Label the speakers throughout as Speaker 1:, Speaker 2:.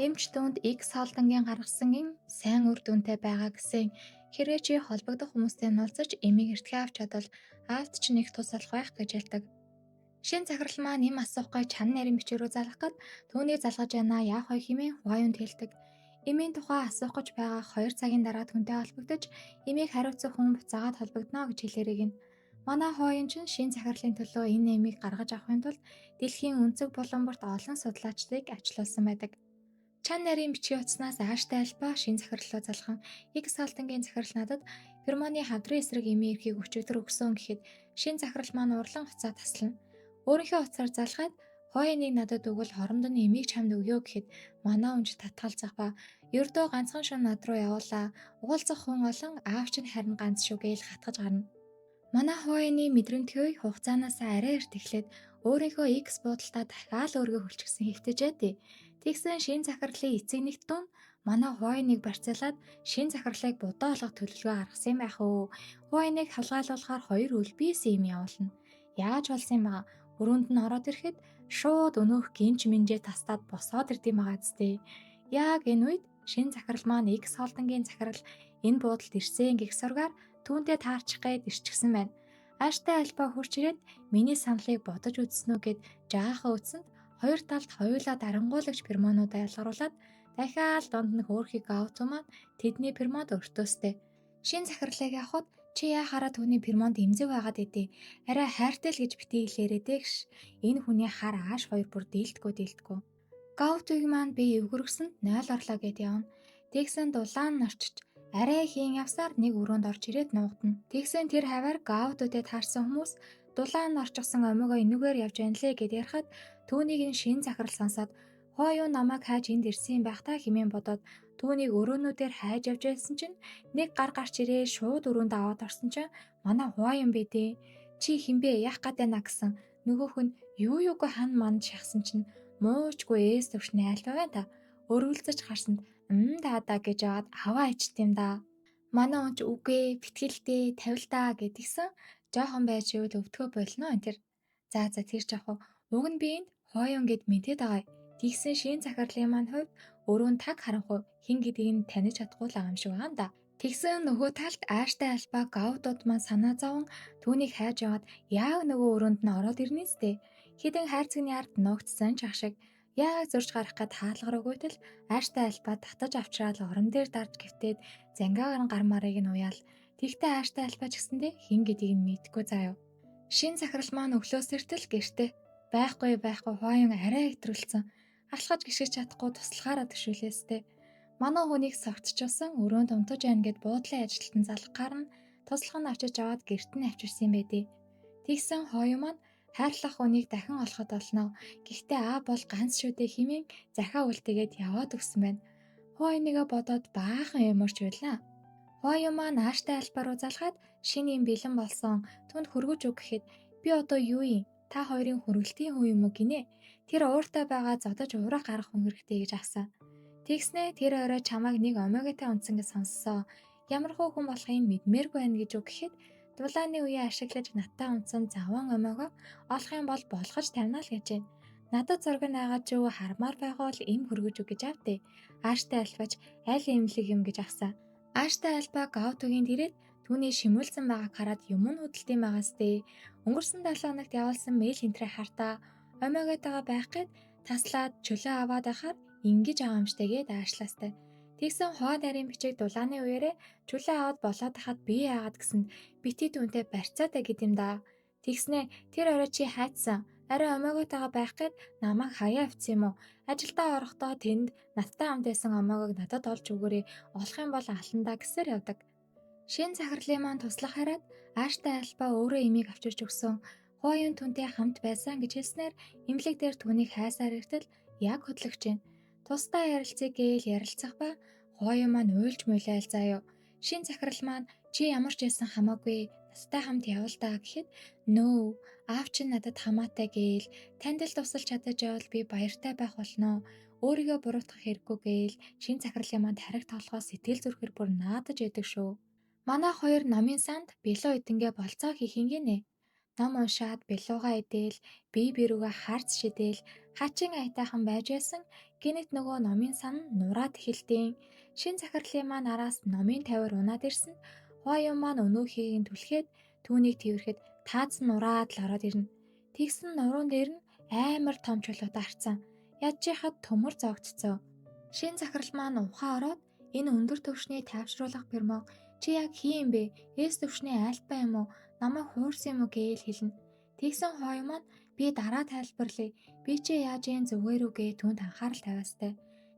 Speaker 1: Эмч дүнд X холдонгийн гаргасан эм сайн үр дүнтэй байгаа гэсэн хэрвээ чи холбогдох хүмүүстэй нуулзаж эмийг эртгээ авч чадвал аавд ч нэг тус болох байх гэж ялдаг. Шин захирал маань эм асуухгай чанар нарийн бичээрөө залгах гад түүнийг залгаж байна яах вэ хэмээн Хуаюнд хэлдэг. Эмийн тухай асуух гэж байгаа 2 цагийн дараа түнтэй холбогдож эмийг хариуцах хүн буцаагаад холбогдно гэж хэлээрэй гин. Манай Хуаян ч шин захирлын төлөө энэ эмийг гаргаж авахын тулд дэлхийн өнцөг булан бүрт олон судлаачдыг ачлуулсан байдаг. Чан нарийн бичгийн утаснаас ааштай альба шин захирлоо залхан X салтангийн захирал надад Германы хавдрын эсрэг эмийн эрхийг өчигдөр өгсөн гэхэд шин захирал маань урлан уцаа таслана. Өөрийнхөө утсаар залгаад хойныг надад өгвөл хоронд нь эмийг чамд өгөө гэхэд манай өнж татгалзах ба ердөө ганцхан шин над руу явуулаа. Уулзах хүн олон аавч нь харин ганц шүү гээл хатгаж гарна. Манай хойны мэдрэмтгий хугацаанаас арай эрт эхлээд өөрийнхөө X буудалтаа дахиад өөргөө хөлчгсөн хэвтэжээ дээ. Тэгсэн шин захирлын эцэг нэгт дүн манай хойныг барьцаалаад шин захирлыг будаа олгох төлөвлөгөө гаргасан байх өө. Хойныг халгаалуулахаар 2 өлбийсэн юм явуулна. Яаж болсон юм бэ? Өрөөнд нь ороод ирэхэд шууд өнөөх гинж минжээ тастаад босоод ирдэм байгаа зү. Яг энэ үед шин захирал маань X холдонгийн захирал энэ буудалд ирсэн гэх сургаар түүнтэй таарчих гээд ирчихсэн байна. Ааштай альба хурч ирээд миний саналыг бодож үзсэн үү гэд жаахан үтсэнд хоёр талд хоёулаа дарангуулагч пермонуудаа ялгаруулад дахиад донд нь хөөрхийг аавтуу маань тэдний пермонд өртөөстэй. Шин захирлыг явахад чи яхаараа түүний пермонд имзэг байгаад идэв. Арай хайртай л гэж битгий хэлээрээ дэгш. Энэ хүний хар ааш хоёр бүр дийлдэхгүй. Гаутыг маань би эвгүргсэнд 0 орлоо гэд явна. Тэгсэн дулаан нарчиж арай хийн явсаар нэг өрөөнд орж ирээд нуугдана. Тэгсэн тэр хаваар гаутуудад таарсан хүмүүс дулаан орчихсон омигоо энүүгээр явж байна лээ гэд ярихад түүнийг нь шин захирал сонсоод хоо юу намайг хайж энд ирсэн юм байх та хэмээн бодоод түүнийг өрөөнүүдээр хайж явж байсан чинь нэг гар гарч ирээ шууд өрөөнд аваад орсон чинь манай хоо юм бэ дээ. Чи хинбэ яах гээд байна гэсэн нөгөөх нь юугүй хан манд шахсан чинь муучгүй ээс төвшний альва байна та. Өргөлцөж гарсанд даадаа гэж аваад аваа ичт юм да. Манай онч үгүй битгэлтэй тавилдаа гэдгсэн жоохон байж ивэл өвдгөө болно энэ тэр. За тэр жахав уг нь би энд хойон гэд мэдээд байгаа. Тэгсэн шин захирлын маань хувьд өрөөнд таг харанхуй хин гэдгийг нь таних чадахгүй л байгаа юм шиг байна да. Тэгсэн нөгөө талд ааштай альба гаудууд маань санаа зовон түүнийг хайж яваад яг нөгөө өрөөнд нь ороод ирнэ сте. Хідэн хайрцагны ард ногдсон ч ах шиг яг зурж гарах гээд хаалгарагүйтэл ааштай альба татаж авчраад орон дээр дарж гівтээд зангаагаар гар марыг нь уяал. Тэгтээ ааштай альба ч гэсэндээ хин гэдгийг нь мэдгүй заяа. Шин захирал маань өглөөс эртэл гэртээ байхгүй хойон арай хэтрүүлсэн. Алхаж гიშгэж чадахгүй туслахаараа төшөөлөөстэй. Манай хүнийг согтчулсан өрөөнд унтаж байна гэд буудлын ажилтан залгахаар нь туслах нь авчиж аваад гэрт нь авчирсан юм байдээ. Тэгсэн хойон маань хайрлах хүнийг дахин олоход болно. Гэхдээ бол ганц шүү дээ хэмээн захиа үлдээгээд яваад өгсөн байна. Хойныгаа бодоод баахан ямарч байлаа. Хойон маань ааштай альбаа руу залгаад шинэ юм бэлэн болсон. Түнд хөргөж өг гэхэд би одоо юу юм? Та хоёрын хөргөлтийн хүн юм уу гинэ? Тэр ууртай байгаа зодож уурах гарах хүн хэрэгтэй гэж авсан. Тэгснэ тэр орой чамайг нэг омегатай унтсан гэж сонссоо. Ямар хүн болохыг мэдмээргүй байна гэж үг гэхэд дулааны үеэ ашиглаж надтай унтсан заван омега олох юм бол болгож тавина л гэж байна. Надад зураг наагаад ч хармаар байгаал им хөргөж үг гэж авдээ. Ааштай альбач аль имлэг юм гэж авсан. Ааштай альба гаутугийн тэрээд түүний шимүүлсэн байгааг хараад юм нь хөдөлтийн байгаастэй. Өнгөрсөн 7 хоногт явуулсан мэйл энтрээ хартаа омегатайгаа байх гээд таслаад чөлөө аваад байхаар ингэж аамштэйгээд аашлаастай. Тэгсэн хоо нарийн бичиг дулааны үеэрээ чөлөө аваад болоод хахад би яагаад гэсэнд бити түүнтэй барьцаатай гэд юм да. Тэгснэ тэр орой чи хайцсан. Арай омегатайгаа байх гээд намайг хаяа авцсан юм уу? Ажилдаа орохдоо тэнд надтай хамт байсан омегог надад олж өгөөрэй. Олох юм бол аландаа гэсээр явдаг. Шин захирлын маань туслах хараад ааштай альба өөрөө эмийг авчирч өгсөн. Хойон түнтэй хамт байсан гэж хэлснээр эмнэлэг дээр түүнийг хайсаар иртэл яг хөдлөгч байна. Тусдаа ярилцъя гээл ярилцах ба хойон маань уйлж муулайл заяа. Шин захирал маань чи ямар ч байсан хамаагүй надтай хамт явал гэхэд нөө аав чинь надад хамаатай гээл танд л тусалж чадаж явал би баяртай байх болно. Өөрийгөө буруутгах хэрэггүй гээл шин захирлын маань тарих толгоос сэтгэл зүрхээр бүр наадаж яадаг шүү. Манай хоёр номын санд бэлүү эдэнгээ болцоо хийх гинэ. Ном уншаад бэлуугаа идээл, бие бирүүгээ харц шидээл, хачин аятайхан байж байсан Гэнэт нөгөө номын сан нь нураад эхэлдээн. Шин захирлын маань араас номын тавир унаад ирсэн. Хойно маань өнөөхийг нь түлхээд түүнийг тэрхэд таац нь нураад л ороод ирнэ. Тэгсэн нуруунд дээр нь амар том чулуутай харцсан. Ядчихад төмөр зогтцоо. Шин захирал маань ухаан ороод энэ өндөр түвшний тайвшруулах пермон чи яг хий юм бэ? Эс түвшний альпа юм уу? Намайг хуурсан юм уу гээл хэлнэ. Тэгсэн хойно маань би дараа тайлбарлая. Би чи яаж ийм зүгээр үгээ түүнд анхаарал тавиастай.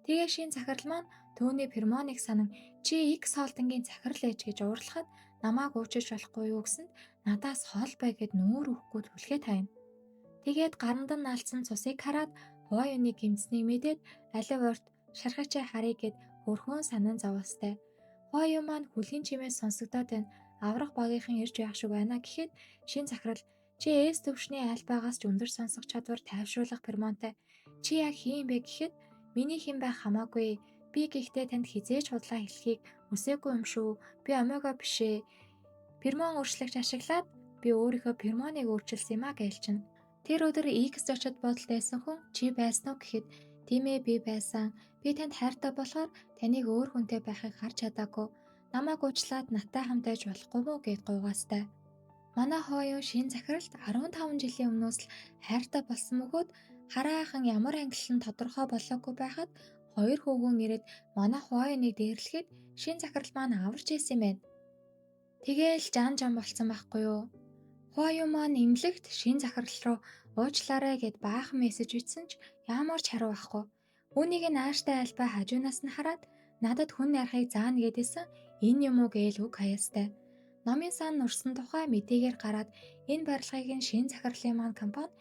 Speaker 1: Тэгээ шин захирал маань түүний пермоныг санан чи X холдонгийн захирал ээж гэж уурлахад намайг уучиж болохгүй юу гэсэнд надаас хол бай гэд нүүр өгөхгүй түлхээ тайна. Тэгээд гаранд нь наалцсан цусыг хараад хойны гимцнийг мэдээд алив урт шархачаа харъя гэд хөрхөн санан зовоостай. Хойно маань хүлгийн чимээс сонсогдоод байна. Аврах багийнхан ирж байх шиг байна гэхэд шин захирал чи эс төвшний альбагаас ч өндөр сонсох чадвар тайвшруулах пермонтой. Чи яг хийм бэ гэхэд миний хэм байх хамаагүй. Би гэхдээ танд хизээж худлаа хэлхийг хүсээгүй юм шүү. Би омега биш ээ. Пермон өөрчлөгч ашиглаад би өөрийнхөө пермоныг өөрчилсөн юм а гэлчин. Тэр өдөр X очоод бодолд байсан хүн чи байсан уу гэхэд тийм ээ би байсан. Би танд хайртай болохоор таныг өөр хүнтэй байхыг харж чадаагүй. Намайг уучлаад надтай хамт байж болохгүй мүү гэд гуйгаастай. Манай хойно шин захиралд 15 жилийн өмнөөс л хайртай болсон мөгөөд хараахан ямар ангиллал нь тодорхой болоогүй байхад хоёр хөвгөн ирээд манай хойныг дээрлэхэд шин захирал маань аварч ийсэн юм байна. Тэгээл жан болсон байхгүй юу? Хойно маань имлэгт шин захирал руу уучлаарай гэд баахан мессеж бичсэн ч ямар ч хариу байхгүй. Үүнийг нь ааштай альбаа хажуунаас нь хараад надад хүн нарихыг заана гэдээсэн энэ юм уу гээл үг хаяастай. Номын сан нурсан тухай мэдээгээр гараад энэ барилгыг нь шин захирлын маань компани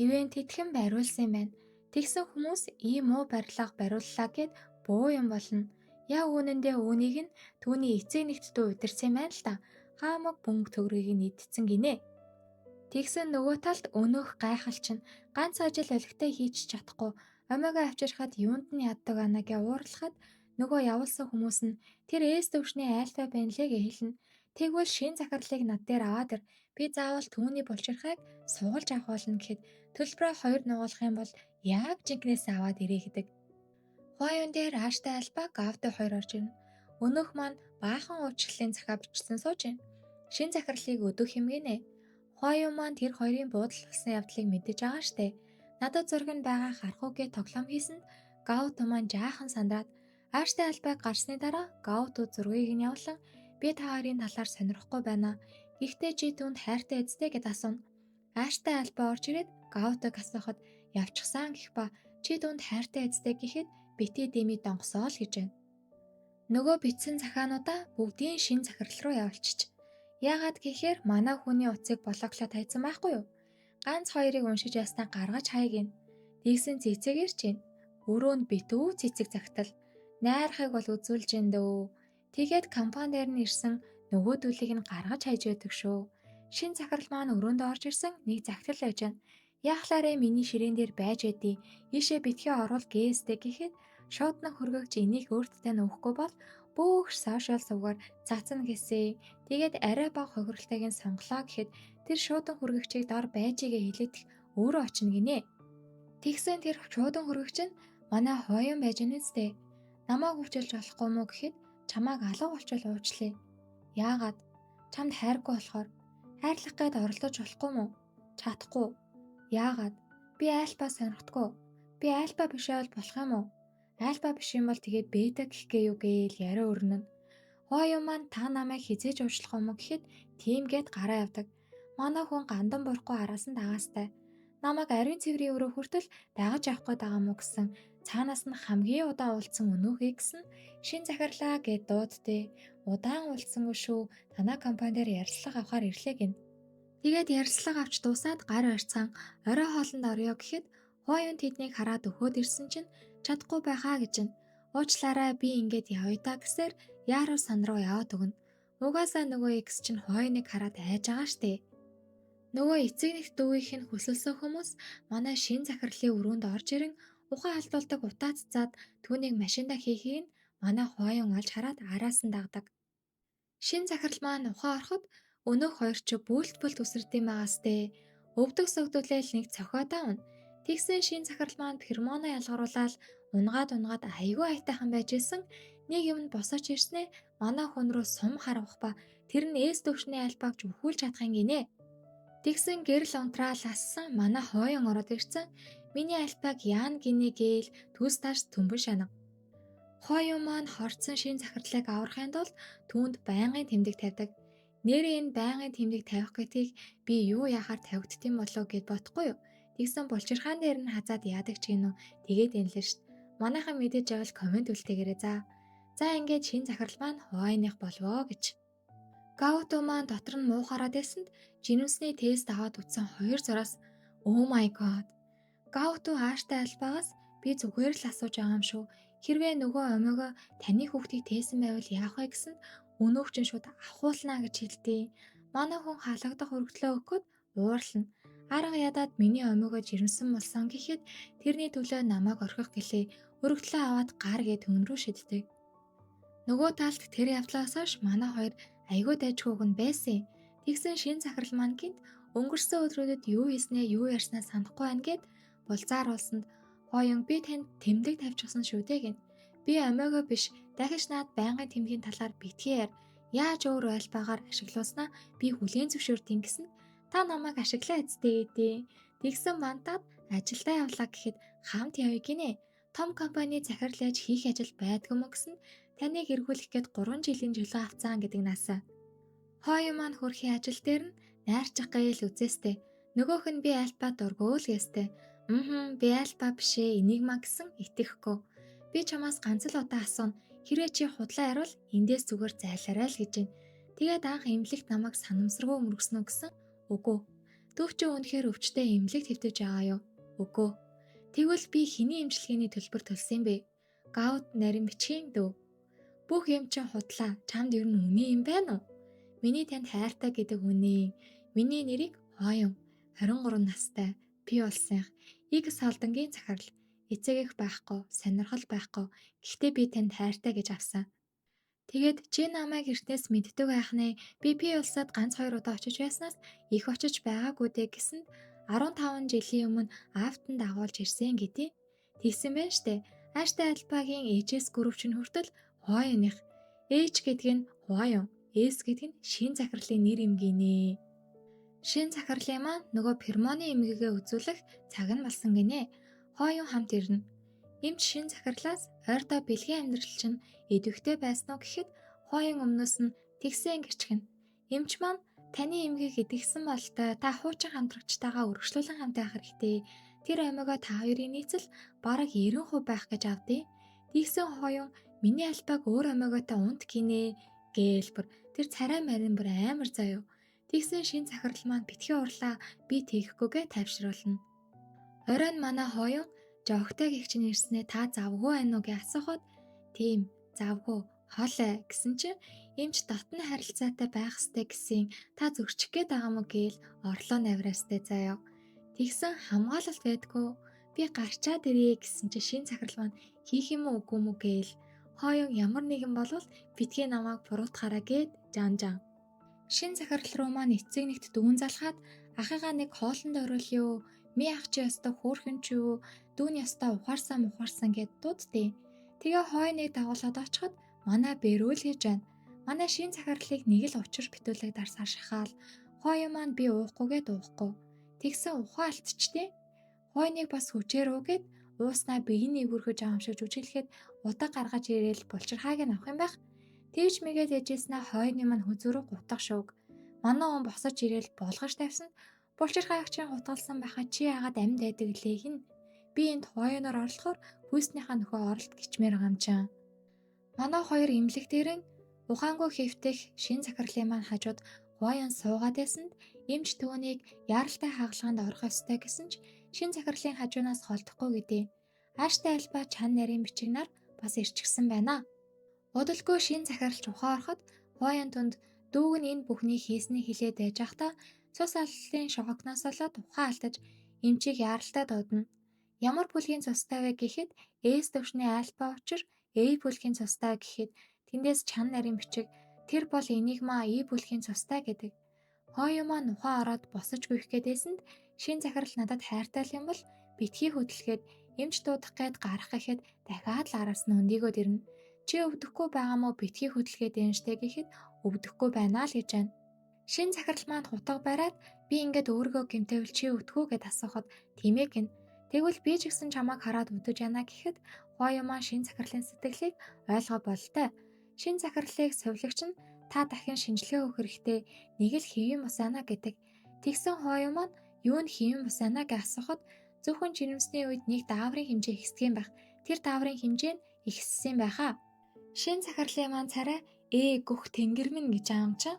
Speaker 1: ивент итгэн бариулсан юм байна. Тэгсэн хүмүүс ийм муу барилга бариуллаа гэд буу юм болно. Яг үнэндээ үүнийг нь түүний эцэг нэгтдүү удирсан юм байна л та. Хаамаг бөмбөг төгрөгийг нь идсэн гинэ. Тэгсэн нөгөө талд өнөөх гайхалчин ганц ажил олигтой хийж чадахгүй омега авчирхад юунд нь яддаг анагээ уурлахад нөгөө явуулсан хүмүүс нь тэр эс төвшний альфа байна лээ гэж хэлнэ. Тэгвэл шин захирлыг над дээр аваад ир. Би заавал түүний булчирхайг суулж авах болно гэхэд төлбөрөө 2 нугуулах юм бол яг жинкнээс аваад ирээ гэдэг. Хойон дээр ааштай альба гавтай 2 орж ирнэ. Өнөөх маань баахан уучлалын захаа бичсэн сууж байна. Шин захирлыг өдөх юм гинэ. Хойон маань тэр хоёрын буудал болсон явдлыг мэдэж байгаа штэ. Надад зураг нь байгаа харах уу гэж тоглоом хийсэнд Гаут маань жаахан сандраад ааштай альбаг гарсны дараа Гаут зургийг нь явуулан би та хоёрын талаар сонирхгүй байна. Гэхдээ чи түүнд хайртай эзтэй гэд асууна. Ааштай альба орж ирээд Гаутыг асуухад явчихсан гэх ба чи түүнд хайртай эзтэй гэхэд бити дими донгосоо л гэж байна. Нөгөө бичсэн захаануудаа бүгдийн шин захирал руу явуулчих. Яагаад гэхээр манай хүний утсыг блоклоод хайцсан байхгүй юу? Ганц хоёрыг уншиж яснаа гаргаж хаяг гин. Тэгсэн цэцэгээр чинь өрөөнд битүү цэцэг загтал. Найрахыг бол үзүүлж ин дөө. Тэгээд компаниэр нь ирсэн нөгөөдүүлийг нь гаргаж хайж байдаг шүү. Шин захирал маань өрөөнд орж ирсэн нэг загтал байж байна. Яахлаарэ миний ширээн дээр байж байдیں۔ Ийшээ битгий оруул гээстэй гэхэд шуудан хөргөгч энийг өөртөө нөөхгүй бол бүх сошиал сувгаар цаацна гэсэн. Тэгээд арай бага хохиролтойг нь сонглоо гэхэд тэр шуудан хөргөгчийг дор байжигээ хэлээдэх өөрөө очно гинэ. Тэгсэн тэр шуудан хөргөгч нь манай хойон байж нэстэ. Намайг өвчлж болохгүй мүү гэхэд чамааг алга болчвол уучлаа. Яагаад? Чамд хайргүй болохоор. Хайрлах гээд оролдож болохгүй мүү? Чадахгүй. Яагаад? Би альпа сонирхдаггүй. Би альпа бишээ бол болох юм уу? Альпа биш юм бол тэгээд бета гэх гээ юу гээл яриа өрнөн. Хойон маань та намайг хизээж уучлах юм уу гэхэд тийм гээд гараа явдаг. Манай хүн гандан бурахгүй араас нь дагаастай. Намайг ариун цэврийн өрөө хүртэл дагаж авах гээд байгаа мó гэсэн цаанаас нь хамгийн удаан уулзсан өнөөхийг гэсэн шин захирлаа гэд дуудтээ. Удаан уулзсангүй шүү. Танай компаниэр ярилцлага авахар ирлээ гин. Тэгээд ярилцлага авч дуусаад гар барьцсан орой хоолнд орё гэхэд хойон тэднийг хараад өгөөд ирсэн чинь чадахгүй байхаа гэж нь. Уучлаарай би ингээд явъя та гэсээр яаруу сан руу яваад өгнө. Угаасаа нөгөө X чинь хойныг хараад айж байгаа штэ. Нөгөө эцэг нэгт дүүгийнх нь хүсэлсэн хүмүүс манай шин захирлын өрөөнд орж ирэн ухаан алдуулдаг утаа цацаад түүнийг машинда хийхийг нь манай хойон олж хараад араас нь дагдаг. Шин захирал маань ухаан ороход өнөөх хоёр ч бүлт үсэрдэм байгаастэй. Өвдөг сөгдүүлэл нэг цохиод авна. Тэгсэн шин захирал маань фермоно ялгаруулаад Унгаад айгүй айтайхан байж исэн. Нэг юмд босооч ирснээ манай хүн рүү сум харавах ба тэр нь ээс төвшний альбагч өхүүлж чадах гинэ. Тэгсэн гэрэл унтраал ассан манай хойон ороод ирсэн. Миний альбаг яан гинэ гээл төс тааш төмбөн шанав. Хойон маань хорцсон шин захирлыг аврахын тулд түүнд байнгын тэмдэг тавьдаг. Нэрээ энэ байнгын тэмдэг тавих гэдгийг би юу яхаар тавигдтiin болов гэд бодохгүй юу? Тэгсэн булчирхаан дээр нь хазаад яадаг ч гинөө тэгээд энлээ шít. Манайхан мэдээж авал комент үлдээгээрэй за. За ингээд шин захирал маань хойных болвоо гэж. Гаото маань дотор нь муухараад байсанд жинүнсний тест аваад үтсэн 2 зураас oh my god. Гаото ааштай альбагаас би зүгээр л асууж байгаа юм шүү. Хэрвээ нөгөө омойгоо таны хүүхдийг тээсэн байвал яах вэ гэсэн өнөөгч нь шууд авахуулнаа гэж хэлдэг. Манай хүн халагдах өргөдлөө өгөхөд уурлана. Арга ядаад миний омойгоо жирэмсэн болсон гэхэд тэрний төлөө намайг орхих гэлээ өргөдлөө аваад гар гээд хүн рүү шиддэг. Нөгөө талд тэр явдлаас хойш манай хоёр айгүй дайжгүйг нь байсан. Тэгсэн шин захирал маань гинт өнгөрсөн өдрүүдэд юу хийснээ юу ярьснаа санахгүй байна гэд булзааруулсанд хойон би танд тэмдэг тавьчихсан шүү дээ гин. Би омойгоо биш дахиж наад байнгын тэмдгийн талаар битгий яар. Яаж өөр альбагаар ашиглуулснаа би хүлээн зөвшөөртийн гэсэн та намайг ашиглаа эцтэй гэдэг. Тэгсэн мантад ажилдаа явлаа гэхэд хамт явъя гинэ. Том компани захирлаж хийх ажил байдгүй мө гэсэн таныг эргүүлэх гээд 3 жилийн жолоо авцаан гэдэг насаа. Хойон маань хөрхийн ажил дээр нь найрчих гээл үзээстэй. Нөгөөх нь би альба дургуул гээстэй. Би альба бишээ энигма гэсэн итгэхгүй. Би чамаас ганц л удаа асууна. Хэрвээ чи худлаа ярил эндээс зүгээр зайлаарай л гэж байна. Тэгээд анх эмнэлэгт намайг санамсаргүй мөргснө гэсэн. Үгүй. Төв чи үнэхээр өвчтэй эмнэлэгт хэвтэж байгаа юу? Үгүй. Тэгвэл би хэний эмчилгээний төлбөр төлсөн бэ? Гаут нарийн бичгийн дөө. Бүх юм чинь худлаа. Чамд ер нь үний юм байна уу? Миний танд хайртай гэдэг үнэ. Миний нэрийг Хойон. 23 настай. Би улсын X халдангийн захирал. Эцэг их байхгүй, сонирхол байхгүй. Гэхдээ би танд хайртай гэж авсан. Тэгээд чи намайг эртнээс мэддэг байх нэ. Би улсад ганц 2 удаа очиж байснаас их очиж байгаагүй дээ гэсэн 15 жилийн өмнө автанд дагуулж ирсэн гэдэг. Тэгсэн байна штэ. Ааштай альбагийн ээжээс гүрвчин хүртэл Хойных. Ээж гэдэг нь Хойон, эс гэдэг нь шин захирлын нэр юм гинэ. Шин захирлын маань нөгөө фермоны эмгэгээ үзүүлэх цаг нь болсон гинэ. Хойон хамт ирнэ. Эмч шин захирлаас ойрдоо бэлгийн амьдрал чинь идэвхтэй байсан уу гэхэд Хойон өмнөөс нь тэгсэн гिचгэн. Эмч маань таны эмгийг идэгсэн бол та хуучин хамтрагчтайгаа үргэлжлүүлэн хамт байх хэрэгтэй. Тэр омойгоо та хоёрын нийцэл бараг 90% байх гэж авдээ. Тэгсэн Хойон миний альбаг өөр омойгоотой унт гинэ гэлбэр. Тэр царай марин бүр амар заяо. Тэгсэн шин захирал маань битгий урлаа би тийхгүйгээ тайвшруулна. Оройн манай Хойон жогтой гихчин ирснээ та завгүй байна уу гэж асуухад тийм завгүй хоолой гэсэн чинь эмч дотны харилцаатай байх ёстой гэсэн та зөрчих гээд байгаа мó гээл орлоо навраастай заяа. Тэгсэн хамгаалалт байдгүй би гарчаад ирье гэсэн чинь шин захирал маань хийх юм уу үгүй мүү гээл Хойон ямар нэгэн болвол битгий намайг буруутгаараа гээд жан. Шин захирал руу маань эцэг нэгт дүүн залхаад ахыгаа нэг хоолнд ориулъё. Ми ах чи ястаа хөөрхөн ч юу дүүн ястаа ухаарсан гэд дуудтыг. Тэгээ Хойныг дагуулад очиход манай бэрүүл хийж байна. Манай шин захирлыг нэг л учир битүүлэг дарсаар шахаал. Хойон маань би уухгүйгээд уухгүй. Тэгсэн ухаан алдчихдээ. Хойныг бас хүчээр уугээд ууснаа биений эвгүрхэж байгаа юм шиг жүжиглэхэд удаг гаргаж ирээл булчирхааг нь авах юм байх. Тэгж мэгээд яжээснаа Хойны маань хүзүүрүү гутах шууг. Манай он босож ирээл болгож тавьсан. Булчирхаагчийн гутгалсан байхад чи яагаад амьд байдаг лээ хин. Би энд Хойноор орлохоор хүйснийхаа нөхөө оролт гिचмээр байгаа юм чам. Манай хоёр эмнэлэг дээрэн ухаангүй хэвтэх шин захирлын маань хажууд Хойн суугаад байсанд эмч төвөнийг яаралтай хагалгаанд орох ёстой гэсэн ч шин захирлын хажуунаас холдохгүй гэдээ. Ааштай альба чан нарийн бичигнаар бас ирчихсэн байна. Удалгүй шин захирлч ухаан ороход Хойн тунд дүүг нь энэ бүхнийг хийсний хэлээд байж байхдаа цус аллын шогогноос болоод ухаан алдаж эмчийг яаралтай дуудана. Ямар бүлгийн цустай вэ гэхэд эс төвшний альба учир A бүлгийн цустай гэхэд тэндээс чан нарийн бичиг тэр бол энигма E бүлгийн цустай гэдэг. Хойн маань ухаан ороод босож гүйх гээдээсэнд шин захирал надад хайртай юм бол битгий хөдөлгөөд Эмч дуудах гээд гарах гэхэд дахиад л араас нь өндийгөөд ирнэ. Чи өвдөхгүй байгаа мó битгий хөдөлгөөд энэ штэ гэхэд өвдөхгүй байна л гэж байна. Шин захирал маань хутга бариад би ингээд өөрийгөө гэмтээвэл чи өвдөхүү гэд асуухад тийм ээ гин. Тэгвэл би ч гэсэн чамайг хараад өвдөж яана гэхэд хооё маань шин захирлын сэтгэлийг ойлгоо болтой. Шин захирлыг сувлагч нь та дахин шинжилгээ өгөх хэрэгтэй. Нэг л хэвийн бус байна гэдэг. Тэгсэн хооё маань юу нь хэвийн бус байна гэж асуухад зөвхөн жирэмсний үед нэг дааврын хэмжээ ихсдэг юм байх. Тэр дааврын хэмжээ нь ихссэн байхаа. Шин захирлын маань царай гөх тэнгэр минь гэж аамчаа.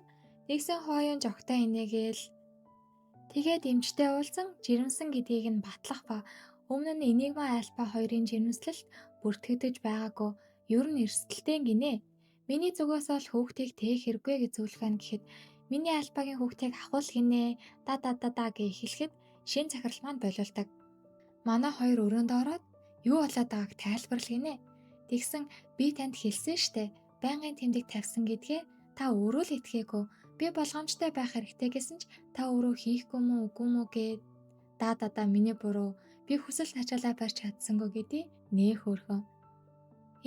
Speaker 1: Тэгсэн хооён жогтой инээгээл тэгээд эмчтэй уулзан жирэмсэн гэдгийг нь батлах ба өмнө нь Энигма альфа 2-ын жирэмслэлт бүртгэгдэж байгаагүй ер нь эрсдэлтэй гинэ. Миний зүгээс бол хүүхдийг тээх хэрэггүй гэж зөвлөх байна гэхэд миний альфагийн хүүхдийг ахуул гинэ да гэж эхлэхэд шин захирал маань болиулдаг. Манай хоёр өрөөнд ороод юу болоод байгааг тайлбарлах гинэ. Тэгсэн би танд хэлсэн штэ байнгын тэмдэг тавьсан гэдгээ та өөрөө л итгээгүй. Би болгоомжтой байх хэрэгтэй гэсэн ч та өөрөө хийхгүй мүү үгүй мүү гээд да миний буруу. Би хүсэлт ачаалаа барьж чадсангүй гэдээ нээ хөөрхөн.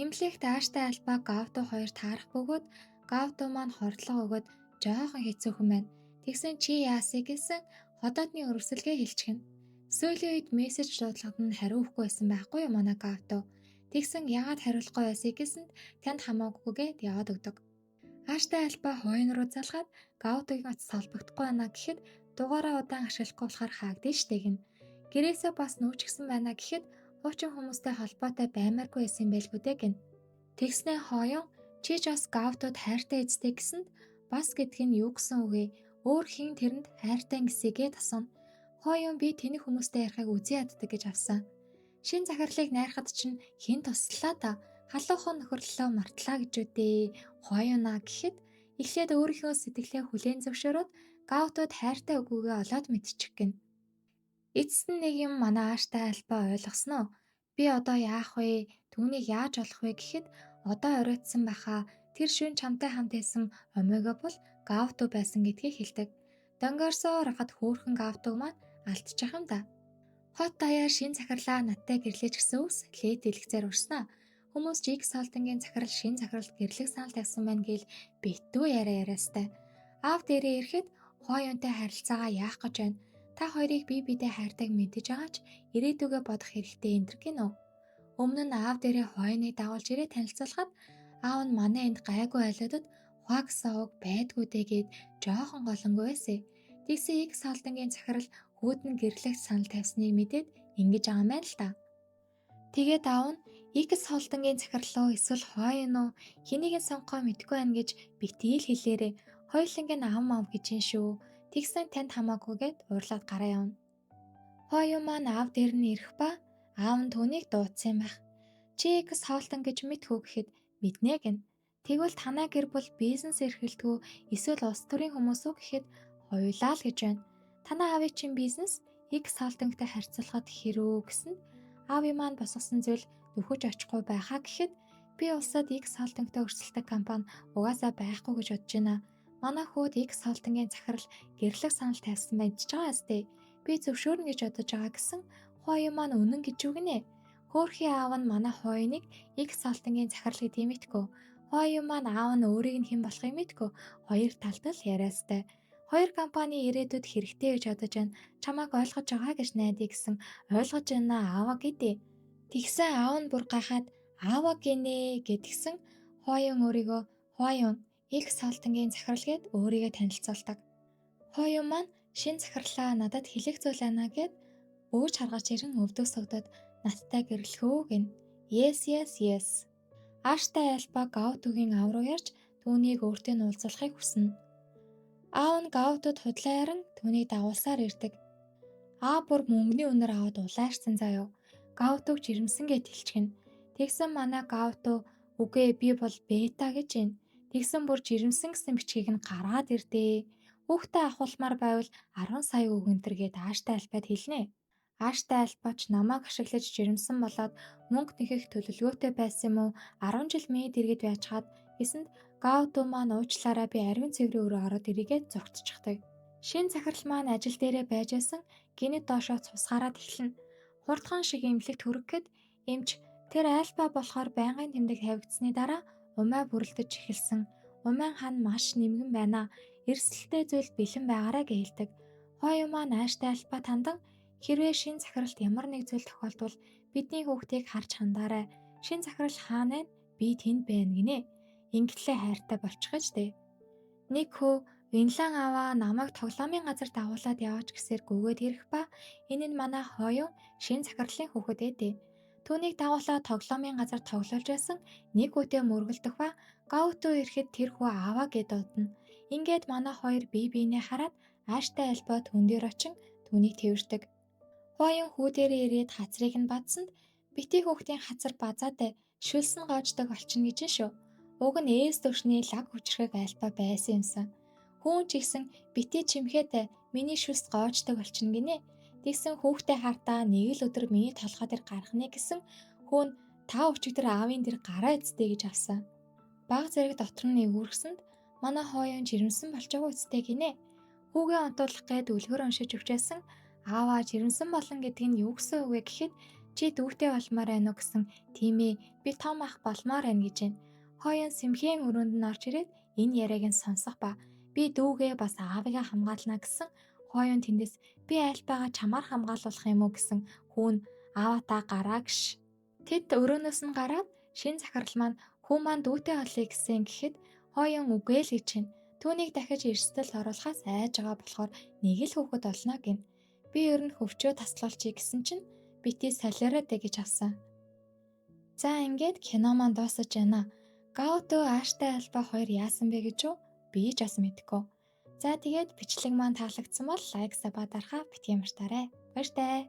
Speaker 1: Имлэгт ааштай альба Гавто хоёр таарах бөгөөд Гавто маань хордлого өгөөд жоохон хэцүүхэн байна. Тэгсэн чи яасыг гэсэн ходоодны өрөвсөлгөө хэлчихнэ. Сүүлийн үед мессеж дуудлагад нь хариу өгөхгүй байсан байхгүй юу манай Гавто. Тэгсэн яагаад хариулахгүй байсыг гэсэнд танд хамаагүйгээд яваад өгдөг. Ааштай альба хойно руу залгаад Гавтогийн утас холбогдохгүй байна гэхэд дугаараа удаан ашиглахгүй болохоор хаагдсан штэ гин. Гэрээсээ бас нүүчихсэн байна гэхэд хуучин хүмүүстэй холбоотой баймааргүй байсан байлгүй дээ гин. Тэгснээ хооён чи ч бас Гавтод хайртай эзтэй гэсэнд бас гэдг нь юу гэсэн үгүй. Өөр хин тэрэнд хайртай гэсэгээ тасна. Хооён би тэнэг хүмүүстэй ярихыг үзий яддаг гэж авсан. Шин захирлыг найрахад чинь хин туслалаа та. Халуухан нөхөрлөлөө мартлаа гэж үдээ. Хооёнаа гэхэд эхлээд өөрийнхөө сэтгэлээ хүлээн зөвшөөрөөд Гавтод хайртай үгүйгээ олоод мэдчих гин. Эцэст нь нэг юм манай ааштай альба ойлгосноо. Би одоо яах вэ? Түүнийг яаж олох вэ гэхэд одоо оройтсан байхаа. Тэр шөнө чамтай хамт байсан омега бол Гавто байсан гэдгийг хэлдэг. Донгорсоо ороход хөөхөн Гавтог маань алдчих юм да. Хот даяар шин захирлаа надтай гэрлэж гисэн ус лээд дэлгэцээр урснаа. Хүмүүс X Холдингийн захирал шин захиралд гэрлэх санал тавьсан байна гээл битүү яриастай. Аав дээрээ ирэхэд хооёнтой харилцаагаа яах гэж байна? Та хоёрыг бидээ хайртайг мэдэж байгаа ч ирээдүгээ бодох хэрэгтэй энэ гинөө. Өмнө нь аав дээрээ хооёныг дагуулж ирээ танилцуулахад аав нь манай энд гайгүй айлуудад хаа гэсэн уг байдгүй дээгээд жоохон голонгүй байсан. Тэгсэн X Холдингийн захирал хүүдэн гэрлэх санал тавьсныг мэдээд ингэж байгаа юм байна л та. Тэгээд аав нь X Холдингийн захирлуу эсвэл хооён уу хэнийг нь сонгохоо мэдгүй байна гэж битгий л хэлээрээ хоёулангийн ам гэж юм шүү. Тэгсэн танд хамаагүйгээд уурлаад гараа явна. Хооён маань аав дээр нь ирэх ба аав нь түүнийг дуудсан байх. Чи X Холдин гэж мэдхүү гэхэд мэднэ гэн. Тэгвэл танай гэр бүл бизнес эрхэлдэггүй эсвэл улс төрийн хүмүүс үү гэхэд хоёулаа л гэж байна. Танай аавын чинь бизнес X Холдингтэй харьцуулахад хэрүү гэсэнд аавын маань босгосон зүйл нөхөж очихгүй байхаа гэхэд би улсад X Холдингтэй өрсөлдөг компани угаасаа байхгүй гэж бодож байна. Манай хүүд X Холдингийн захирал гэрлэх санал тавьсан байж байгаа сте. Би зөвшөөрнө гэж бодож байгаа гэсэн хооён маань үнэн гэж үгнэ. Хөөрхийн аав нь манай хооёныг X Холдингийн захирал гэдгийг мэдгүй. Хооён маань аав нь өөрийг нь хэн болохыг мэдгүй. Хоёр талд л яриастай. Хоёр компани ирээдүйд хэрэгтэй гэж бодож байна. Чамайг ойлгож байгаа гэж найдаа гэсэн ойлгож байна аава гэдээ. Тэгсэн аав нь бүр гахаад аава гинэ гэдгсэн хооён өөрийгөө хооён X Холдингийн захирал гэд өөрийгөө танилцуулдаг. Хооён маань шин захирлаа надад хэлэх зүйл байна гэд өөж харгаж ирэн өвдөг согдоод надтай гэрлэхөө гин. Yes. Ааштай альба Гавтогийн аав руу ярьж түүнийг өөртөө нь уулзуулахыг хүснэ. Аав нь Гавтод худлаа яран түүнийг дагуулсаар ирдэг. Аав бүр мөнгөний үнээр аваад улаарсан заяо. Гавтог жирэмсэн гэд хэлчихнэ. Тэгсэн манай Гавто үгүй би бол бета гэж байна. Тэгсэн бүр жирэмсэн гэсэн бичгийг нь гаргаад ирдээ. Хүүхдээ ахуулмаар байвал 10 сая өгөнтөр гээд ааштай альбад хэлнэ. Ааштай альбач намайг ашиглаж жирэмсэн болоод мөнгө нэхэх төлөвлөгөөтэй байсан юм уу? 10 жил мэд иргэд байжгаад гэсэнд Гавто маань уучлаарай би ариун цэврийн өрөө ороод ирээгээд зогтчихдаг. Шин захирал маань ажил дээрээ байжсэн гинэд доошоо цусгаараад эхэлнэ. Хурдхан шиг эмнэлэгт хүрэхэд эмч тэр альфа болохоор байнгын тэмдэг тавигдсны дараа умаа бүрлдэж эхэлсэн. Умайн хан маш нэмгэн байна. Эрсдэлтэй зүйл бэлэн байгаарай гэж хэлдэг. Хойно маань ааштай альфа тандан хэрвээ шин захиралт ямар нэг зүйл тохиолдвол бидний хүүхдийг харж хандаарай. Шин захирал хаана вэ? Би тэнд байна гинэ. Ингэтлээ хайртай болчихж дээ. Нэг хөө Винлан аваа намайг тоглоомын газар дагуулад яваач гэсээр гүгээд ирэх ба энэ нь манай хойон шин захирлын хүүхэд ээ. Түүнийг дагуулаад тоглоомын газар тоглуулж байсан нэг үедээ мөргөлдөх ба Гаото ирэхэд тэр хүү аваа гэд дуудана. Ингээд манай хоёр бие биенээ хараад ааштай альбаа түн дээр очин түүнийг тэрвэрдэг. Хойон хүү дээрээ ирээд хацрыг нь бадсанд бити хүүхдийн хацар базаатай шүлсэн гоождог олчихно гэж шүү. Уг нь ээс төвшний лаг хүчрхэг альбаа байсан юмсан. Хүүн ч ихсэн бити чимхээтэй миний шүлс гоождог болчихно гинэ. Тэгсэн хүүхдээ хартаа нэг л өдөр миний толгой дээр гаргахны гэсэн хүүн та өчигдөр аавын дээр гараа эцтэй гэж авсан. Баг зэрэг дотор нь эвүүрсэнд манай хойон жирэмсэн болчоогүй үстэй гинэ. Хүүгээ онтуулах гээд үлгэр уншиж өгчээсэн ааваа жирэмсэн болон гэдэг нь юу гэсэн үг вэ гэхэд чи дүүтэй болмоор байна уу гэсэн тийм ээ би том ах болмоор байна гэж байна. Хойон сэмхийн өрөөнд нь орж ирээд энэ яриаг нь сонсох ба би дүүгээ бас аавыгаа хамгаална гэсэн хойон тэндээс би альбагаа чамаар хамгаалуулах юм уу гэсэн хүүн ааватаа гараа гэж. Тэд өрөөнөөс нь гараад шин захирал маань хүү маань дүүтэй болъё гэсэн гэхэд хойон үгүй л гэж байна. Түүнийг дахиж эрсдэл оруулахаас айж байгаа болохоор нэг л хүүхэд олно гин. Би ер нь хөвчөө таслуулчих гэсэн чинь бити солиороо дэ гэж авсан. За ингээд кино маань дуусаж байна. Гаото ааштай альба хоёр яасан бэ гэж юу? Би ч бас мэдэхгүй. За тэгээд бичлэг маань таалагдсан бол лайк, сабаа дарахаа битгий мартаарай. Баяртай.